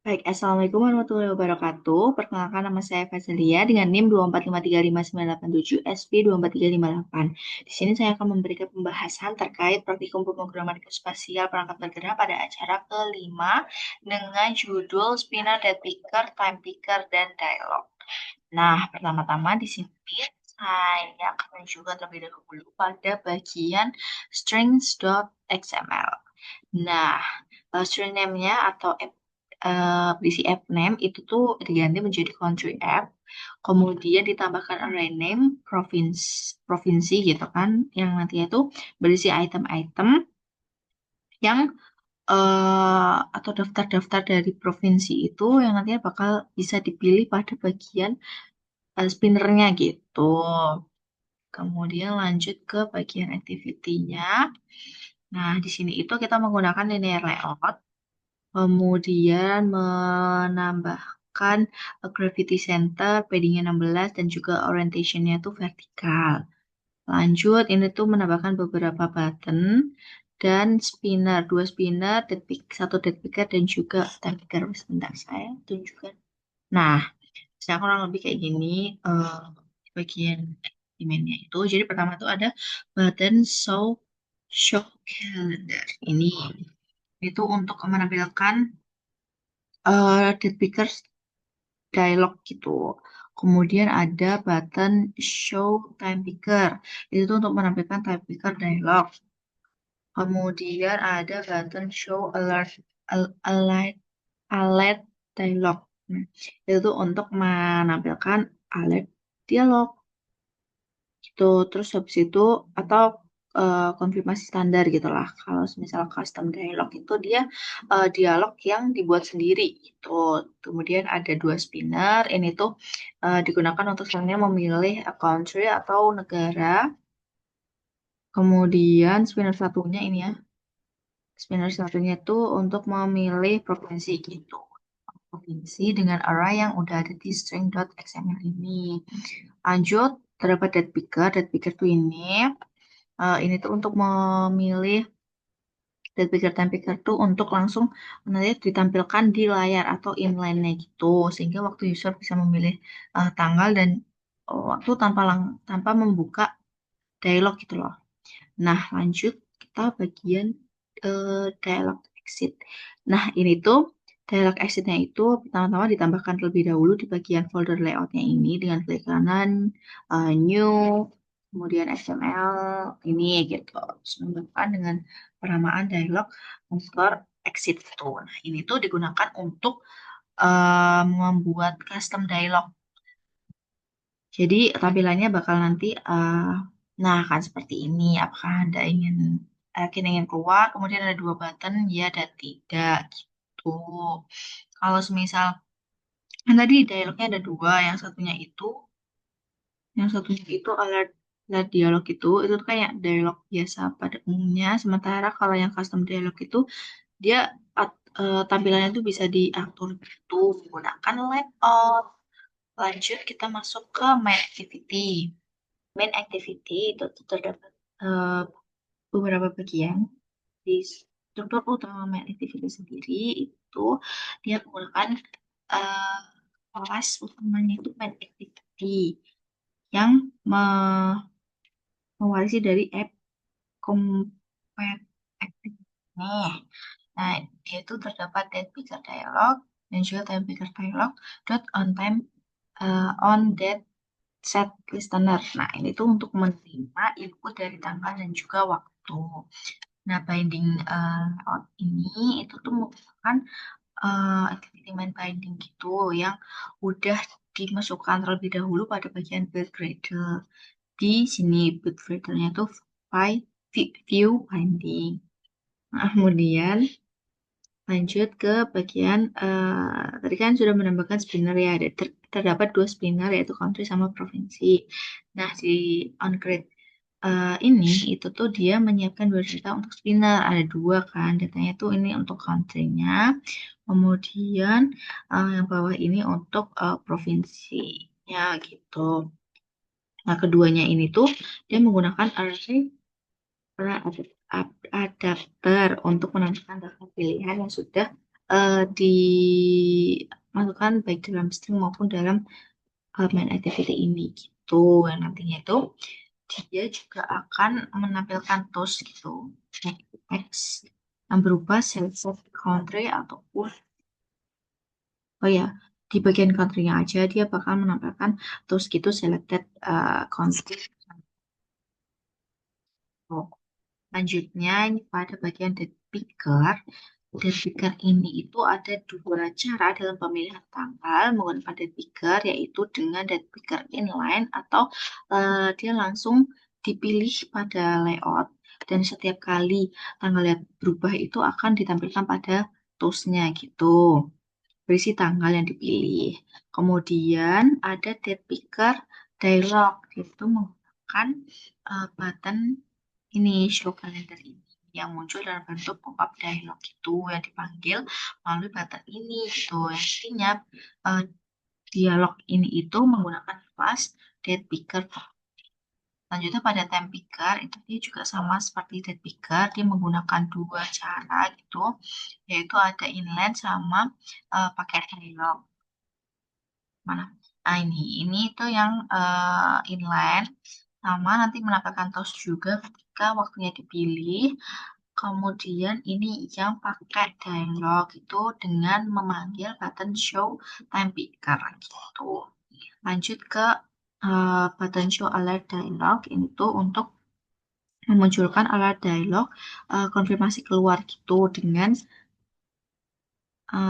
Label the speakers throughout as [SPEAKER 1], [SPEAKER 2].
[SPEAKER 1] Baik, Assalamualaikum warahmatullahi wabarakatuh. Perkenalkan nama saya Fazalia dengan NIM 245355987 SP 24358. Di sini saya akan memberikan pembahasan terkait praktikum pemrograman geospasial perangkat bergerak pada acara kelima dengan judul Spinner, Date Picker, Time Picker, dan Dialog. Nah, pertama-tama di sini saya akan menunjukkan terlebih dahulu pada bagian strings.xml. Nah, string name-nya atau berisi app name itu tuh diganti menjadi country app, kemudian ditambahkan array name provinsi gitu kan, yang nantinya itu berisi item-item yang atau daftar-daftar dari provinsi itu yang nantinya bakal bisa dipilih pada bagian spinnernya gitu. Kemudian lanjut ke bagian activity-nya. Nah, di sini itu kita menggunakan linear layout. Kemudian menambahkan gravity center, paddingnya 16, dan juga orientationnya itu vertikal. Lanjut, ini tuh menambahkan beberapa button dan spinner, dua spinner, satu dead picker, dan juga time picker. Sebentar, saya tunjukkan. Nah, saya kurang lebih kayak gini bagian elemennya itu. Jadi pertama tuh ada button show calendar. Ini itu untuk menampilkan dead picker dialog gitu. Kemudian ada button show time picker. Itu tuh untuk menampilkan time picker dialog. Kemudian ada button show alert alert dialog. Nah, itu tuh untuk menampilkan alert dialog gitu. Terus habis itu atau konfirmasi standar gitu lah. Kalau misal custom dialog itu dia dialog yang dibuat sendiri gitu. Kemudian ada dua spinner. Ini tuh digunakan untuk sebenarnya memilih country atau negara. Kemudian spinner satunya ini ya. Spinner satunya itu untuk memilih provinsi gitu. Provinsi dengan array yang udah ada di string.xml ini. Lanjut, terdapat date picker. Date picker tuh ini tuh untuk memilih date picker time picker tuh untuk langsung nanti ditampilkan di layar atau inline-nya gitu, sehingga waktu user bisa memilih tanggal dan waktu tanpa membuka dialog gitu loh. Nah, lanjut kita bagian dialog exit. Nah, ini tuh dialog exitnya itu pertama-tama ditambahkan terlebih dahulu di bagian folder layoutnya ini dengan klik kanan, new, kemudian XML ini gitu. Terus menambahkan dengan penamaan dialog underscore exit itu. Nah, ini tuh digunakan untuk membuat custom dialog. Jadi tampilannya bakal nanti, nah kan seperti ini. Apakah Anda ingin keluar, kemudian ada dua button, ya dan tidak gitu. Kalau semisal, kan tadi dialognya ada dua, yang satunya itu alert dialog itu tuh kayak dialog biasa pada umumnya. Sementara kalau yang custom dialog itu, dia tampilannya tuh bisa diatur gitu menggunakan layout. Lanjut kita masuk ke main activity. Main activity itu tuh terdapat eh, beberapa bagian di struktur utama main activity sendiri itu dia menggunakan eh, kelas utamanya itu main activity yang mewarisi dari app Compare Activity. Nah, dia itu terdapat date picker dialog dan juga time picker dialog dot on time on date set listener. Nah, ini tuh untuk menerima input dari tanggal dan juga waktu. Nah, binding out ini itu tuh merupakan activity main binding gitu yang udah dimasukkan terlebih dahulu pada bagian build Gradle. Di sini build Gradle-nya tuh view binding. Nah, kemudian lanjut ke bagian tadi kan sudah menambahkan spinner ya, terdapat dua spinner yaitu country sama provinsi. Nah, di on-grid ini itu tuh dia menyiapkan dua data untuk spinner, ada dua kan, datanya tuh ini untuk country-nya, kemudian yang bawah ini untuk provinsinya gitu. Nah, keduanya ini tuh dia menggunakan array adapter untuk menambahkan daftar pilihan yang sudah dimasukkan baik dalam string maupun dalam main activity ini gitu. Yang nantinya itu dia juga akan menampilkan toast gitu. X yang berupa select country ataupun oh ya di bagian country-nya aja dia bakal menampilkan toast gitu selected country. Selanjutnya ini pada bagian date picker. Date picker ini itu ada dua cara dalam pemilihan tanggal menggunakan date picker, yaitu dengan date picker inline atau dia langsung dipilih pada layout dan setiap kali tanggal yang berubah itu akan ditampilkan pada toast-nya gitu, berisi tanggal yang dipilih. Kemudian ada date picker dialog, yaitu menggunakan button ini show calendar ini yang muncul dalam bentuk pop-up dialog itu yang dipanggil melalui button ini gitu. Intinya eh, dialog ini itu menggunakan kelas date picker. Selanjutnya pada time picker itu dia juga sama seperti date picker, dia menggunakan dua cara gitu, yaitu ada inline sama pakai dialog. Mana? Nah ini tuh yang inline sama nanti menampilkan toast juga ketika waktunya dipilih. Kemudian ini yang pakai dialog itu dengan memanggil button show time picker gitu. Lanjut ke button show alert dialog ini tuh untuk memunculkan alert dialog konfirmasi keluar gitu dengan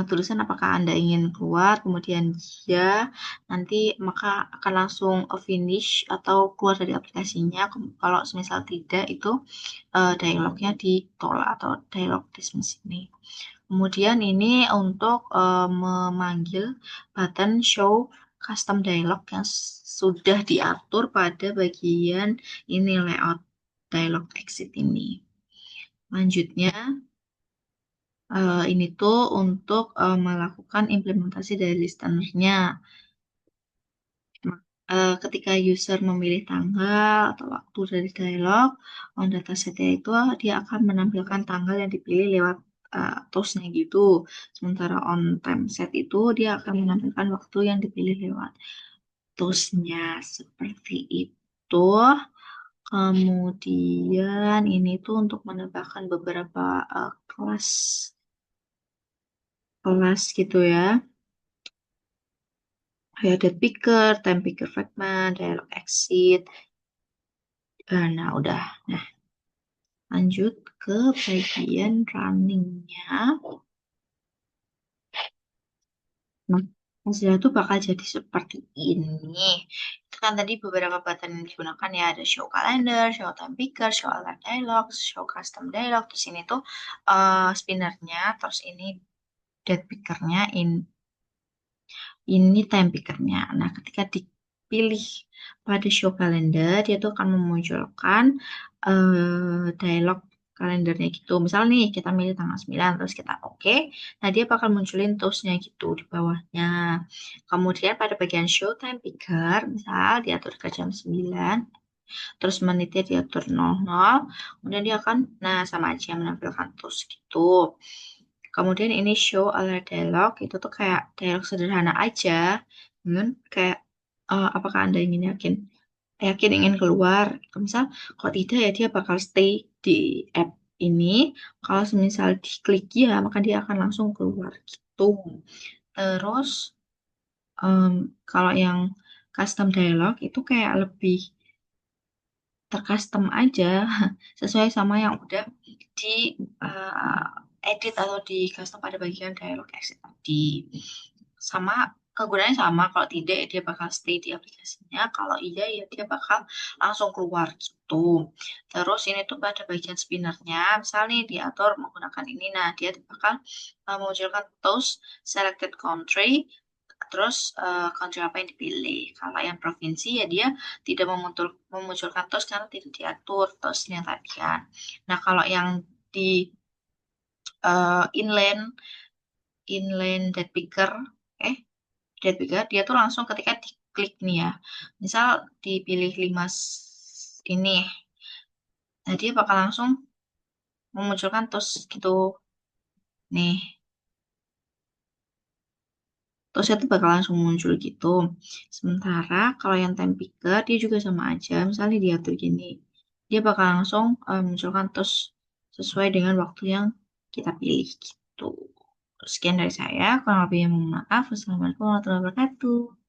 [SPEAKER 1] tulisan apakah Anda ingin keluar, kemudian ya, nanti maka akan langsung finish atau keluar dari aplikasinya. Kalau misal tidak, itu dialognya ditolak atau dialog dismiss ini. Kemudian ini untuk memanggil button show custom dialog yang sudah diatur pada bagian ini layout dialog exit ini. Lanjutnya, ini tuh untuk melakukan implementasi dari listenernya. Ketika user memilih tanggal atau waktu dari dialog, on datasetnya itu dia akan menampilkan tanggal yang dipilih lewat toast-nya gitu. Sementara on time set itu dia akan menampilkan waktu yang dipilih lewat toast-nya. Seperti itu. Kemudian ini tuh untuk menambahkan beberapa kelas kelas gitu ya. Kayak date picker, time picker fragment, dialog exit. Nah, udah. Nah, lanjut ke bagian runningnya. Nah, hasilnya tuh bakal jadi seperti ini. Itu kan tadi beberapa button yang digunakan ya. Ada show calendar, show time picker, show alert dialog, show custom dialog. Terus ini tuh spinnernya, terus ini date pickernya, ini time pickernya. Nah, ketika dipilih pada show calendar, dia tuh akan memunculkan dialog kalendernya gitu. Misal nih, kita milih tanggal 9, terus kita oke. Nah, dia bakal munculin toast-nya gitu di bawahnya. Kemudian pada bagian show time picker, misal diatur ke jam 9, terus menitnya diatur 00, kemudian dia akan, nah sama aja menampilkan toast gitu. Kemudian ini show alert dialog itu tuh kayak dialog sederhana aja, kayak apakah Anda yakin ingin keluar? Misal kalau tidak ya dia bakal stay di app ini. Kalau misal diklik ya maka dia akan langsung keluar gitu. Terus kalau yang custom dialog itu kayak lebih tercustom aja sesuai sama yang udah di edit atau di custom pada bagian dialog exit tadi. Sama kegunaannya sama, kalau tidak ya dia bakal stay di aplikasinya, kalau iya ya dia bakal langsung keluar gitu. Terus ini tuh pada bagian spinnernya, misal nih diatur menggunakan ini, nah dia bakal memunculkan toast selected country, terus country apa yang dipilih. Kalau yang provinsi ya dia tidak memunculkan toast karena tidak diatur toastnya tadi kan. Nah kalau yang di inland date picker, eh date picker dia tuh langsung ketika diklik nih ya, misal dipilih 5 ini, nah dia bakal langsung memunculkan toast gitu nih. Tosnya tuh bakal langsung muncul gitu. Sementara kalau yang time picker dia juga sama aja. Misalnya diatur gini, dia bakal langsung munculkan tos sesuai dengan waktu yang kita pilih gitu. Sekian dari saya, kurang lebihnya mohon maaf. Wassalamualaikum warahmatullahi wabarakatuh.